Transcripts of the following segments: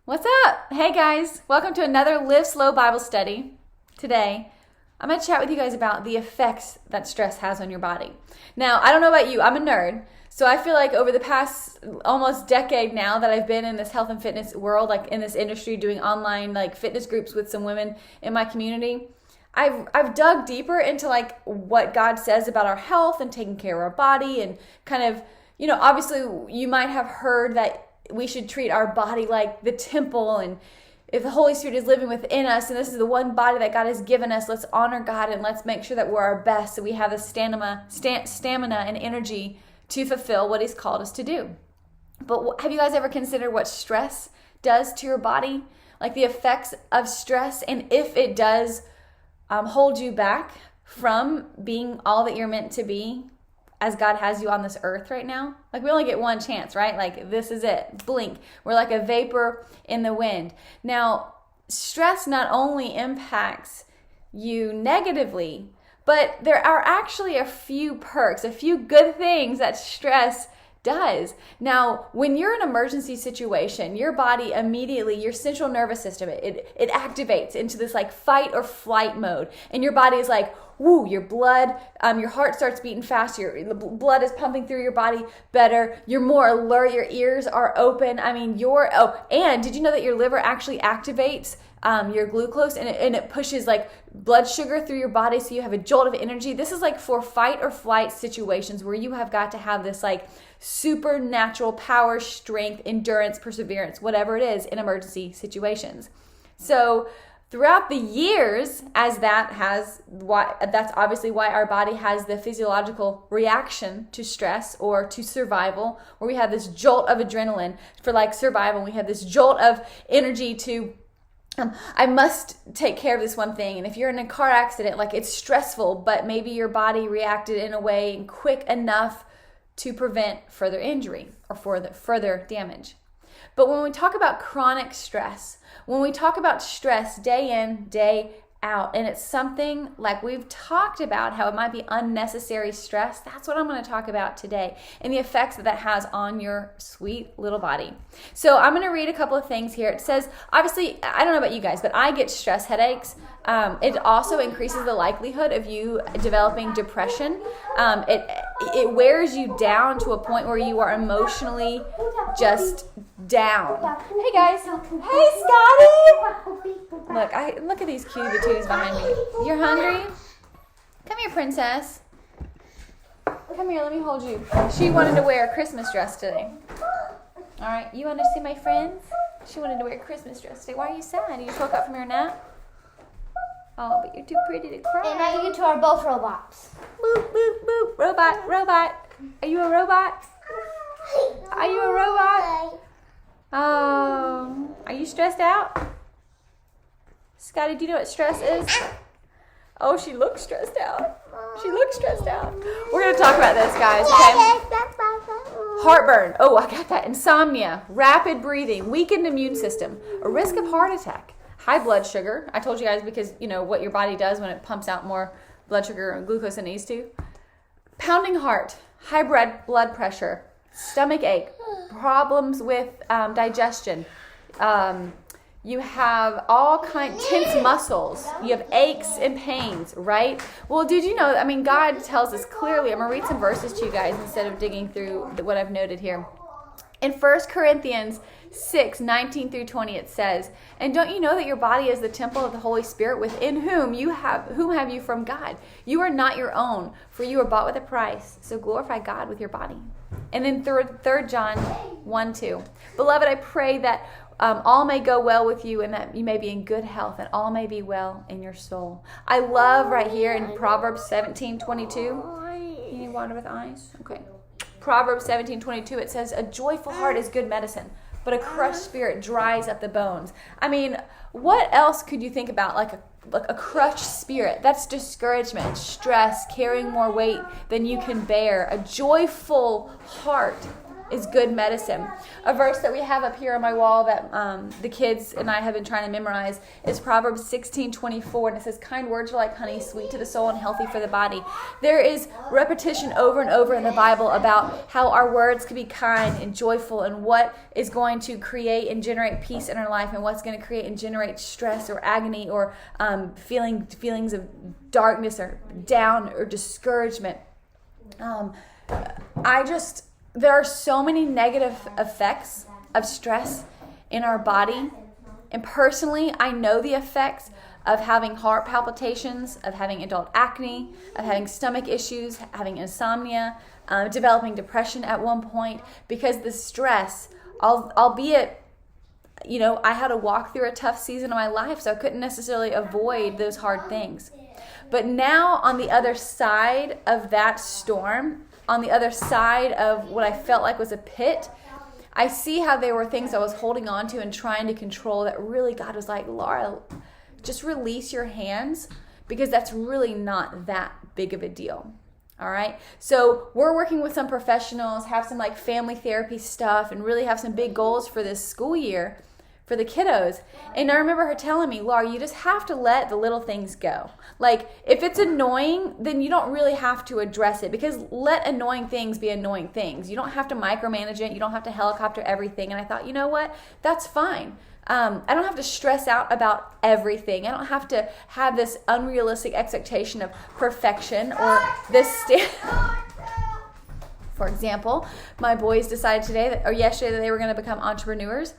What's up? Hey guys, welcome to another Live Slow Bible study. Today, I'm going to chat with you guys about the effects that stress has on your body. Now, I don't know about you, I'm a nerd, so I feel like over the past almost decade now that I've been in this health and fitness world, like in this industry doing online like fitness groups with some women in my community, I've dug deeper into like what God says about our health and taking care of our body and kind of, obviously you might have heard that we should treat our body like the temple, and if the Holy Spirit is living within us and this is the one body that God has given us, let's honor God and let's make sure that we're our best so we have the stamina and energy to fulfill what He's called us to do. But have you guys ever considered what stress does to your body? Like the effects of stress, and if it does hold you back from being all that you're meant to be as God has you on this earth right now? Like we only get one chance, right? Like this is it. Blink. We're like a vapor in the wind. Now, stress not only impacts you negatively, but there are actually a few perks, a few good things that stress does. Now, when you're in an emergency situation, your body immediately, your central nervous system, it activates into this like fight or flight mode. And your body is like, woo, your blood, your heart starts beating faster. The blood is pumping through your body better. You're more alert. Your ears are open. And did you know that your liver actually activates your glucose and it pushes like blood sugar through your body so you have a jolt of energy? This is like for fight or flight situations where you have got to have this like supernatural power, strength, endurance, perseverance, whatever it is in emergency situations. So throughout the years, that's obviously why our body has the physiological reaction to stress or to survival, where we have this jolt of adrenaline for like survival. We have this jolt of energy to I must take care of this one thing. And if you're in a car accident, like it's stressful, but maybe your body reacted in a way quick enough to prevent further injury or further damage. But when we talk about chronic stress, when we talk about stress day in, day out, and it's something like we've talked about how it might be unnecessary stress, that's what I'm going to talk about today and the effects that has on your sweet little body. So I'm going to read a couple of things here. It says, obviously, I don't know about you guys, but I get stress headaches. It also increases the likelihood of you developing depression. It wears you down to a point where you are emotionally just down. Hey guys. Hey Scotty. Look at these cutie patooties behind me. You're hungry? Come here, princess. Come here, let me hold you. She wanted to wear a Christmas dress today. All right, you want to see my friends? She wanted to wear a Christmas dress today. Why are you sad? You just woke up from your nap? Oh, but you're too pretty to cry. And now you two are both robots. Boop, boop, boop. Robot. Are you a robot? Are you a robot? Oh, are you stressed out? Scotty, do you know what stress is? Oh, she looks stressed out. We're going to talk about this, guys, okay? Heartburn. Oh, I got that. Insomnia, rapid breathing, weakened immune system, a risk of heart attack, high blood sugar. I told you guys because, what your body does when it pumps out more blood sugar and glucose than it needs to. Pounding heart, high blood pressure, stomach ache, problems with digestion. You have all tense muscles. You have aches and pains, right? Well, did you know, God tells us clearly. I'm going to read some verses to you guys instead of digging through what I've noted here. In 1 Corinthians 6:19 through 20, it says, "And don't you know that your body is the temple of the Holy Spirit within whom have you from God? You are not your own, for you are bought with a price. So glorify God with your body." And then 3 John 1:2, "Beloved, I pray that all may go well with you and that you may be in good health and all may be well in your soul." I love right here in Proverbs 17:22. You need water with ice? Okay. Proverbs 17:22, it says, "A joyful heart is good medicine, but a crushed spirit dries up the bones." What else could you think about like a crushed spirit? That's discouragement, stress, carrying more weight than you can bear. A joyful heart is good medicine. A verse that we have up here on my wall that the kids and I have been trying to memorize is Proverbs 16:24, and it says, kind words are like honey, sweet to the soul and healthy for the body. There is repetition over and over in the Bible about how our words can be kind and joyful, and what is going to create and generate peace in our life, and what's going to create and generate stress or agony or feelings of darkness or down or discouragement. There are so many negative effects of stress in our body. And personally, I know the effects of having heart palpitations, of having adult acne, of having stomach issues, having insomnia, developing depression at one point, because the stress, albeit, I had to walk through a tough season of my life, so I couldn't necessarily avoid those hard things. But now on the other side of that storm, on the other side of what I felt like was a pit, I see how there were things I was holding on to and trying to control that really God was like, Laura, just release your hands, because that's really not that big of a deal. All right. So we're working with some professionals, have some like family therapy stuff, and really have some big goals for this school year for the kiddos. And I remember her telling me, Laura, you just have to let the little things go. Like, if it's annoying, then you don't really have to address it, because let annoying things be annoying things. You don't have to micromanage it. You don't have to helicopter everything. And I thought, you know what? That's fine. I don't have to stress out about everything. I don't have to have this unrealistic expectation of perfection or this For example, my boys decided yesterday that they were going to become entrepreneurs.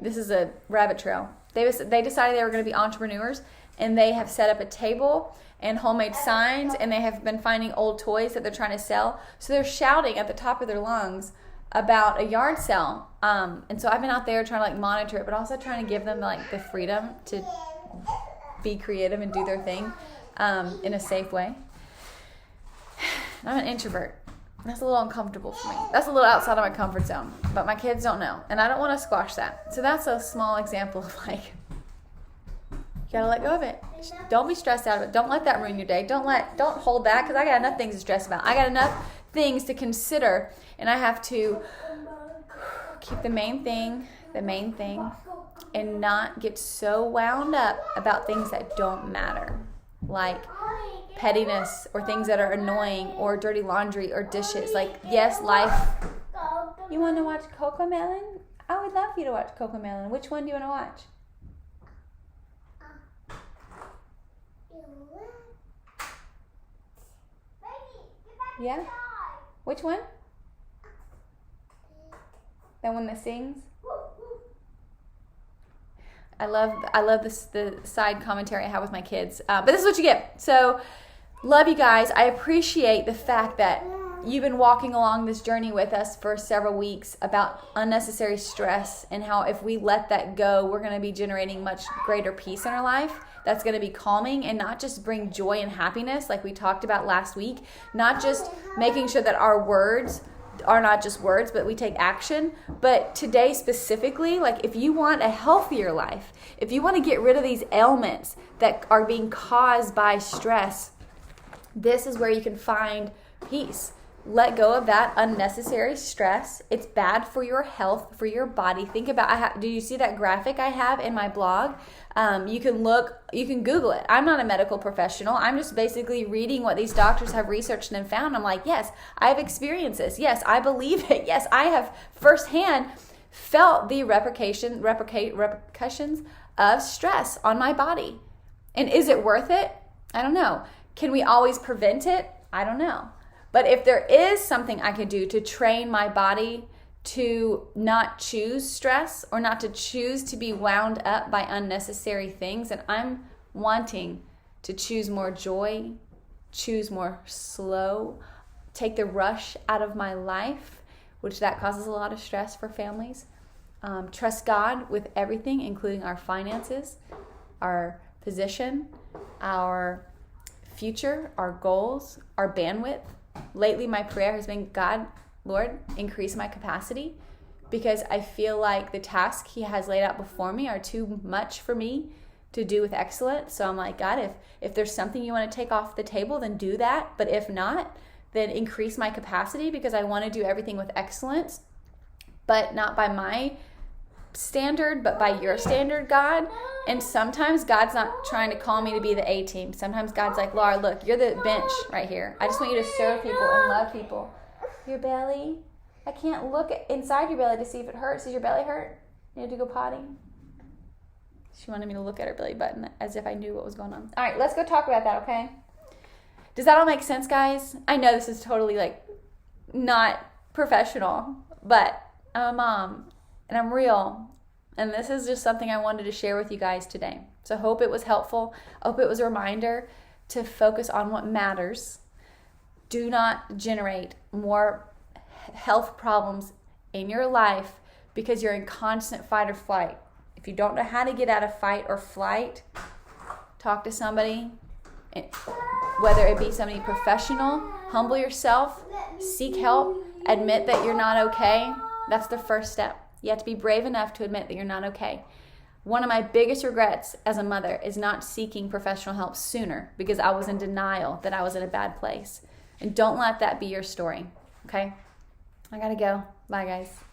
This is a rabbit trail. They decided they were going to be entrepreneurs, and they have set up a table and homemade signs, and they have been finding old toys that they're trying to sell. So they're shouting at the top of their lungs about a yard sale. And so I've been out there trying to monitor it, but also trying to give them the freedom to be creative and do their thing in a safe way. I'm an introvert. That's a little uncomfortable for me. That's a little outside of my comfort zone. But my kids don't know. And I don't want to squash that. So that's a small example of you gotta let go of it. Don't be stressed out of it. Don't let that ruin your day. Don't hold that, because I got enough things to stress about. I got enough things to consider, and I have to keep the main thing, and not get so wound up about things that don't matter. Like pettiness or things that are annoying or dirty laundry or dishes. Yes, life. You want to watch Cocomelon? I would love for you to watch Cocomelon. Which one do you want to watch? Yeah? Which one? That one that sings? I love the side commentary I have with my kids. But this is what you get. So, love you guys. I appreciate the fact that you've been walking along this journey with us for several weeks about unnecessary stress, and how if we let that go, we're going to be generating much greater peace in our life. That's going to be calming and not just bring joy and happiness like we talked about last week. Not just making sure that our words are not just words, but we take action. But today specifically, if you want a healthier life, if you want to get rid of these ailments that are being caused by stress, this is where you can find peace. Let go of that unnecessary stress. It's bad for your health, for your body. Think about, do you see that graphic I have in my blog? You can Google it. I'm not a medical professional. I'm just basically reading what these doctors have researched and found. I'm like, yes, I have experienced this. Yes, I believe it. Yes, I have firsthand felt the repercussions of stress on my body. And is it worth it? I don't know. Can we always prevent it? I don't know. But if there is something I could do to train my body to not choose stress or not to choose to be wound up by unnecessary things, and I'm wanting to choose more joy, choose more slow, take the rush out of my life, which that causes a lot of stress for families. Trust God with everything, including our finances, our position, our future, our goals, our bandwidth. Lately, my prayer has been, God, Lord, increase my capacity, because I feel like the tasks He has laid out before me are too much for me to do with excellence. So I'm like, God, if there's something you want to take off the table, then do that. But if not, then increase my capacity, because I want to do everything with excellence. but not by my standard, but by your standard, God. And sometimes God's not trying to call me to be the A team. Sometimes God's like, Laura, look, you're the bench right here. I just want you to serve people and love people. Your belly? I can't look inside your belly to see if it hurts. Does your belly hurt? You need to go potty? She wanted me to look at her belly button as if I knew what was going on. All right, let's go talk about that, okay? Does that all make sense, guys? I know this is totally like not professional, but I'm a mom and I'm real. And this is just something I wanted to share with you guys today. So I hope it was helpful. I hope it was a reminder to focus on what matters. Do not generate more health problems in your life because you're in constant fight or flight. If you don't know how to get out of fight or flight, talk to somebody, whether it be somebody professional. Humble yourself, seek help, admit that you're not okay. That's the first step. You have to be brave enough to admit that you're not okay. One of my biggest regrets as a mother is not seeking professional help sooner because I was in denial that I was in a bad place. And don't let that be your story, okay? I gotta go. Bye, guys.